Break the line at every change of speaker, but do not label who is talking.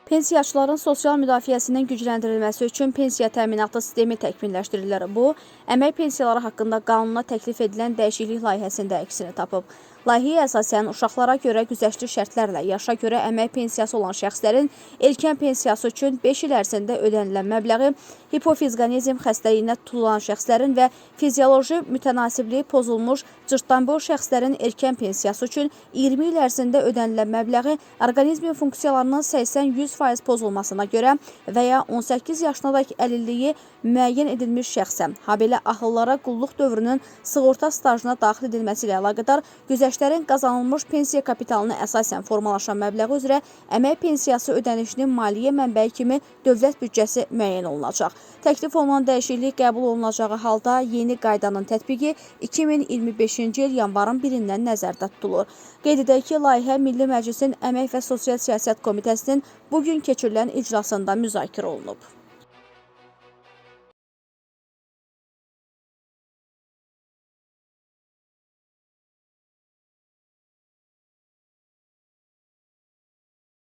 Pensiyaçıların sosial müdafiəsinin gücləndirilməsi üçün pensiya təminatı sistemi təkmilləşdirilir. Bu, əmək pensiyaları haqqında qanuna təklif edilən dəyişiklik layihəsində əksini tapıb. Layihəyə əsasən uşaqlara görə güzəştli şərtlərlə yaşa görə əmək pensiyası olan şəxslərin erkən pensiyası üçün 5 il ərzində ödənilən məbləği, hipofizqanizm xəstəliyinə tutulan şəxslərin və fizioloji mütənasibliyi pozulmuş cırtdanboy şəxslərin erkən pensiyası üçün 20 il ərzində ödənilən məbləği, orqanizmin funksiyalarının 80-100% pozulmasına görə və ya 18 yaşınadək əlilliyi müəyyən edilmiş şəxsə, habelə ahıllara qulluq dövrünün sığorta stajına daxil edilməsi ilə əlaqədar güzəştlərin qazanılmış pensiya kapitalına əsasən formalaşan məbləği üzrə əmək pensiyası ödənişinin maliyyə mənbəyi kimi dövlət büdcəsi müəyyən olunacaq. Təklif olunan dəyişiklik qəbul olunacağı halda yeni qaydanın tətbiqi 2025-ci il yanvarın 1-dən nəzərdə tutulur. Qeyd edək ki, layihə Milli Məclisin Əmək və Sosial Siyasət Komitəsinin bugün keçirilən iclasında müzakirə olunub.